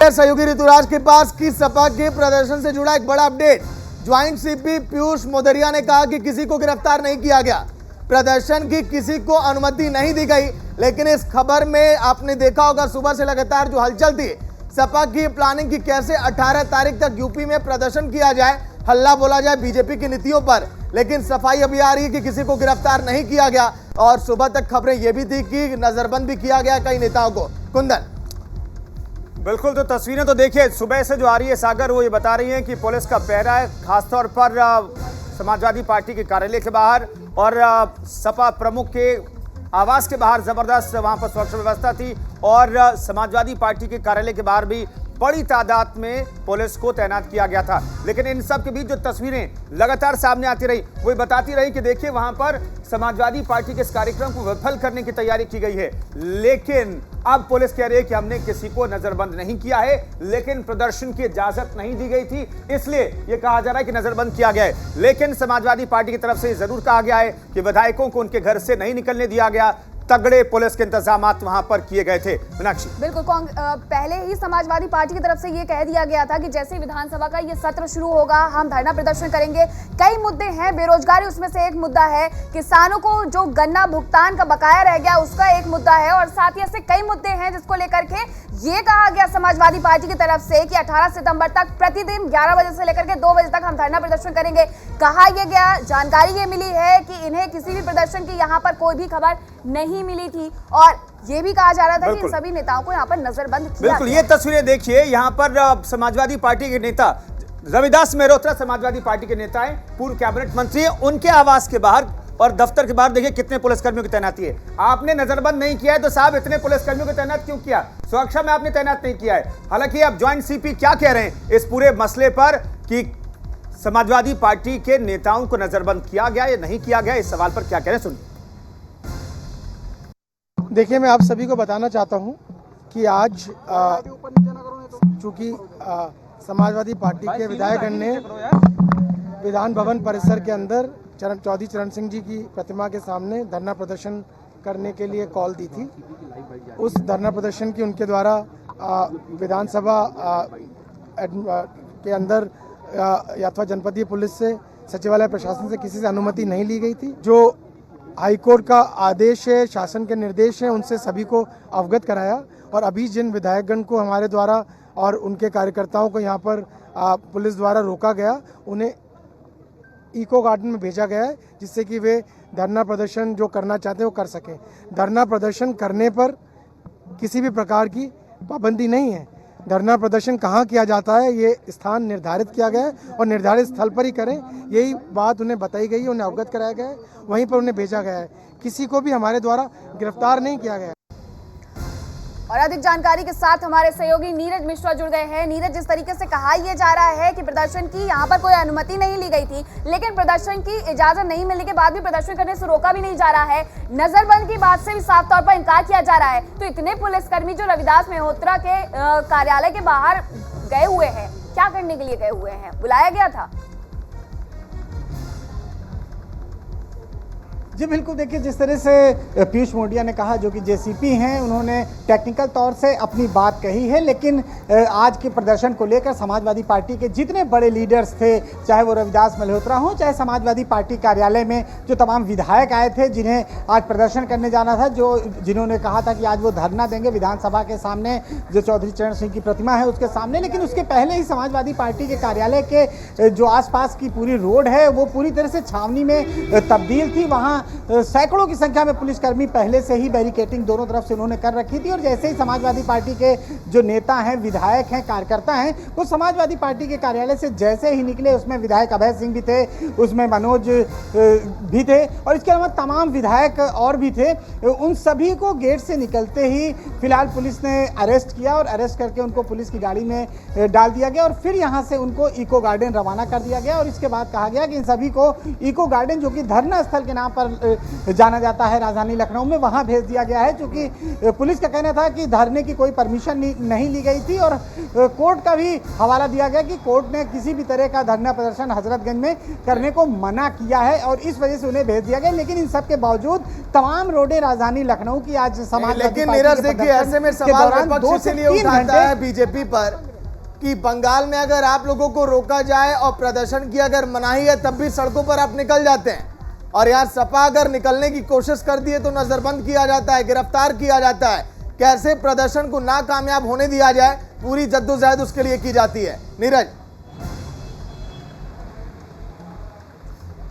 हैं सहयोगी ऋतुराज के पास कि सपा के प्रदर्शन से जुड़ा एक बड़ा update. Joint CP Piyush Modaria ने कहा कि किसी को गिरफ्तार नहीं किया गया, प्रदर्शन की किसी को अनुमति नहीं दी गई। लेकिन इस खबर में आपने देखा होगा सुबह से लगातार जो हलचल थी, सपा की प्लानिंग की कैसे 18 तारीख तक यूपी में प्रदर्शन किया जाए, हल्ला बोला जाए बीजेपी की नीतियों पर। लेकिन सफाई अभी आ रही है कि किसी को गिरफ्तार नहीं किया गया और सुबह तक खबरें यह भी थी कि नजरबंद भी किया गया कई नेताओं को। कुंदन, बिल्कुल, तो तस्वीरें तो देखिए सुबह से जो आ रही है सागर, वो ये बता रही हैं कि पुलिस का पहरा है, खासतौर पर समाजवादी पार्टी के कार्यालय के बाहर और सपा प्रमुख के आवास के बाहर जबरदस्त वहां पर सुरक्षा व्यवस्था थी और समाजवादी पार्टी के कार्यालय के बाहर भी बड़ी तादाद में पुलिस को तैनात किया गया था। लेकिन इन सब के बीच जो तस्वीरें लगातार सामने आती रही वो बताती रही कि देखिए वहां पर समाजवादी पार्टी के इस कार्यक्रम को विफल करने की तैयारी की गई है। लेकिन अब पुलिस कह रही है कि हमने किसी को नजरबंद नहीं किया है, लेकिन प्रदर्शन की इजाजत नहीं दी गई थी, इसलिए यह कहा जा रहा है कि नजरबंद किया गया है। लेकिन समाजवादी पार्टी की तरफ से जरूर कहा गया है कि विधायकों को उनके घर से नहीं निकलने दिया गया, तगड़े पुलिस के इंतजामात वहां पर किए गए थे। मीनाक्षी, बिल्कुल, पहले ही समाजवादी पार्टी की तरफ से ये कह दिया गया था कि जैसे विधानसभा का ये सत्र शुरू होगा हम धरना प्रदर्शन करेंगे। कई मुद्दे हैं, बेरोजगारी उसमें से एक मुद्दा है, किसानों को जो गन्ना भुगतान का बकाया रह गया उसका एक मुद्दा है और साथ ही ऐसे कई मुद्दे हैं जिसको लेकर के ये कहा गया समाजवादी पार्टी की तरफ से कि 18 सितंबर तक प्रतिदिन 11 बजे से लेकर के 2 बजे तक हम धरना प्रदर्शन करेंगे। कहा यह गया, जानकारी ये मिली है कि इन्हें किसी भी प्रदर्शन की यहाँ पर कोई भी खबर नहीं मिली थी और ये भी कहा जा रहा था कि इन सभी नेताओं को यहाँ पर नजरबंद किया। बिल्कुल, ये तस्वीरें देखिए, यहाँ पर समाजवादी पार्टी के नेता रविदास मेहरोत्रा समाजवादी पार्टी के नेता हैं, पूर्व कैबिनेट मंत्री हैं, उनके आवास के बाहर और दफ्तर के बाहर देखिए कितने पुलिसकर्मियों की तैनाती है। आपने नजरबंद नहीं किया है तो साहब इतने पुलिसकर्मियों को तैनात क्यों किया? सुरक्षा में आपने तैनात नहीं किया है। हालांकि अब ज्वाइंट सीपी क्या कह रहे हैं इस पूरे मसले पर कि समाजवादी पार्टी के नेताओं को नजरबंद किया गया या नहीं किया गया, इस सवाल पर क्या कह रहे हैं सुनिए। देखिए, मैं आप सभी को बताना चाहता हूं कि आज चूंकि समाजवादी पार्टी के विधायकगण ने विधान भवन परिसर के अंदर चौधरी चरण सिंह जी की प्रतिमा के सामने धरना प्रदर्शन करने के लिए कॉल दी थी। उस धरना प्रदर्शन की उनके द्वारा विधानसभा के अंदर अथवा जनपदीय पुलिस से, सचिवालय प्रशासन से किसी से अनुमति नहीं ली गई थी। जो हाईकोर्ट का आदेश है, शासन के निर्देश हैं, उनसे सभी को अवगत कराया और अभी जिन विधायकगण को हमारे द्वारा और उनके कार्यकर्ताओं को यहाँ पर पुलिस द्वारा रोका गया, उन्हें इको गार्डन में भेजा गया है जिससे कि वे धरना प्रदर्शन जो करना चाहते हैं वो कर सकें। धरना प्रदर्शन करने पर किसी भी प्रकार की पाबंदी नहीं है। धरना प्रदर्शन कहाँ किया जाता है ये स्थान निर्धारित किया गया है और निर्धारित स्थल पर ही करें, यही बात उन्हें बताई गई है, उन्हें अवगत कराया गया है, वहीं पर उन्हें भेजा गया है। किसी को भी हमारे द्वारा गिरफ्तार नहीं किया गया। और अधिक जानकारी के साथ हमारे सहयोगी नीरज मिश्रा जुड़ गए हैं। नीरज, जिस तरीके से कहा यह जा रहा है कि प्रदर्शन की यहाँ पर कोई अनुमति नहीं ली गई थी, लेकिन प्रदर्शन की इजाजत नहीं मिलने के बाद भी प्रदर्शन करने से रोका भी नहीं जा रहा है, नजरबंद की बात से भी साफ तौर पर इनकार किया जा रहा है, तो इतने पुलिसकर्मी जो रविदास मेहरोत्रा के कार्यालय के बाहर गए हुए हैं, क्या करने के लिए गए हुए हैं? बुलाया गया था? जी बिल्कुल, देखिए जिस तरह से पीयूष मोदिया ने कहा, जो कि जेसीपी हैं, उन्होंने टेक्निकल तौर से अपनी बात कही है, लेकिन आज के प्रदर्शन को लेकर समाजवादी पार्टी के जितने बड़े लीडर्स थे, चाहे वो रविदास मल्होत्रा हो, चाहे समाजवादी पार्टी कार्यालय में जो तमाम विधायक आए थे जिन्हें आज प्रदर्शन करने जाना था, जिन्होंने कहा था कि आज वो धरना देंगे विधानसभा के सामने, जो चौधरी चरण सिंह की प्रतिमा है उसके सामने, लेकिन उसके पहले ही समाजवादी पार्टी के कार्यालय के जो आसपास की पूरी रोड है वो पूरी तरह से छावनी में तब्दील थी। वहाँ सैकड़ों की संख्या में पुलिसकर्मी पहले से ही बैरिकेटिंग दोनों तरफ से उन्होंने कर रखी थी और जैसे ही समाजवादी पार्टी के जो नेता हैं, विधायक हैं, कार्यकर्ता हैं, वो समाजवादी पार्टी के कार्यालय से जैसे ही निकले, उसमें विधायक अभय सिंह भी थे, उसमें मनोज भी थे और इसके अलावा तमाम विधायक और भी थे, उन सभी को गेट से निकलते ही फिलहाल पुलिस ने अरेस्ट किया और अरेस्ट करके उनको पुलिस की गाड़ी में डाल दिया गया और फिर यहाँ से उनको इको गार्डन रवाना कर दिया गया और इसके बाद कहा गया कि इन सभी को इको गार्डन, जो कि धरना स्थल के नाम पर जाना जाता है राजधानी लखनऊ में, वहां भेज दिया गया है। चूंकि पुलिस का कहना था कि धरने की कोई परमिशन नहीं ली गई थी और कोर्ट का भी हवाला दिया गया कि कोर्ट ने किसी भी तरह का धरना प्रदर्शन हजरतगंज में करने को मना किया है और इस वजह से उन्हें भेज दिया गया। लेकिन इन सब के बावजूद तमाम रोडें राजधानी लखनऊ की आज समाजवादी लेकिन पार्टी नीरज के देखिए, प्रदर्शन ऐसे में के सवाल दौरान विपक्ष 2 से इसलिए 3 उठाता घंटे है बीजेपी पर कि बंगाल में अगर आप लोगों को रोका जाए और प्रदर्शन की अगर मनाही है तब भी सड़कों पर आप निकल जाते हैं, और यार सपा अगर निकलने की कोशिश कर दिए तो नजरबंद किया जाता है, गिरफ्तार किया जाता है। कैसे प्रदर्शन को नाकामयाब होने दिया जाए, पूरी जद्दोजहद उसके लिए की जाती है। नीरज,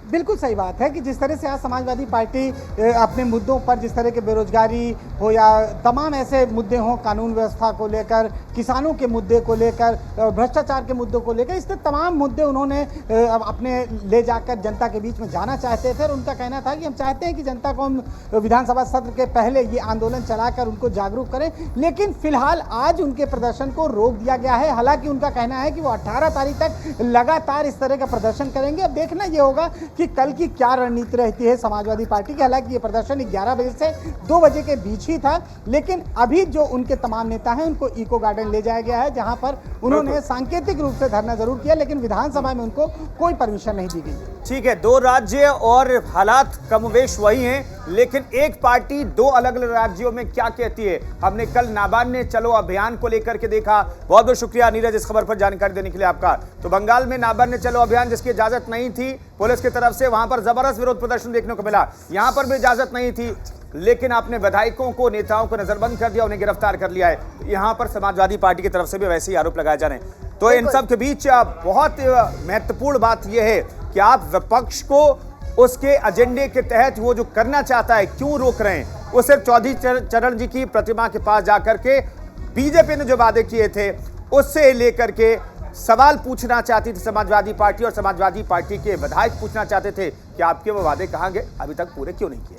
बिल्कुल सही बात है कि जिस तरह से आज समाजवादी पार्टी अपने मुद्दों पर, जिस तरह के बेरोजगारी हो या तमाम ऐसे मुद्दे हों, कानून व्यवस्था को लेकर, किसानों के मुद्दे को लेकर, भ्रष्टाचार के मुद्दों को लेकर, इससे तमाम मुद्दे उन्होंने अपने ले जाकर जनता के बीच में जाना चाहते थे। और उनका कहना था कि हम चाहते हैं कि जनता को हम विधानसभा सत्र के पहले ये आंदोलन चलाकर उनको जागरूक करें। लेकिन फिलहाल आज उनके प्रदर्शन को रोक दिया गया है। हालांकि उनका कहना है कि वो 18 तारीख तक लगातार इस तरह का प्रदर्शन करेंगे। अब देखना ये होगा कि कल की क्या रणनीति रहती है समाजवादी पार्टी की। हालांकि ये प्रदर्शन 11 बजे से 2 बजे के बीच ही था, लेकिन अभी जो उनके तमाम नेता हैं उनको इको गार्डन ले जाया गया है, जहां पर उन्होंने सांकेतिक रूप से धरना जरूर किया, लेकिन विधानसभा में उनको कोई परमिशन नहीं दी गई। ठीक है, 2 राज्य और हालात कमोवेश वही हैं, लेकिन एक पार्टी 2 अलग अलग राज्यों में क्या कहती है, हमने कल नाबार्ड ने चलो अभियान को लेकर के देखा। बहुत बहुत शुक्रिया नीरज इस खबर पर जानकारी देने के लिए आपका। तो बंगाल में नाबार्ड ने चलो अभियान, जिसकी इजाजत नहीं थी पुलिस की तरफ से, वहां पर जबरदस्त विरोध प्रदर्शन देखने को मिला। यहां पर भी इजाजत नहीं थी, लेकिन आपने विधायकों को, नेताओं को नजरबंद कर दिया, उन्हें गिरफ्तार कर लिया है। यहां पर समाजवादी पार्टी की तरफ से भी वैसे ही आरोप लगाए जा रहे हैं। तो इन सब के बीच बहुत महत्वपूर्ण बात यह है कि आप विपक्ष को उसके एजेंडे के तहत वो जो करना चाहता है क्यों रोक रहे हैं। वो सिर्फ चौधरी चरण जी की प्रतिमा के पास जाकर के बीजेपी ने जो वादे किए थे उससे लेकर के सवाल पूछना चाहती थी समाजवादी पार्टी, और समाजवादी पार्टी के विधायक पूछना चाहते थे कि आपके वो वादे कहां गए, अभी तक पूरे क्यों नहीं किए।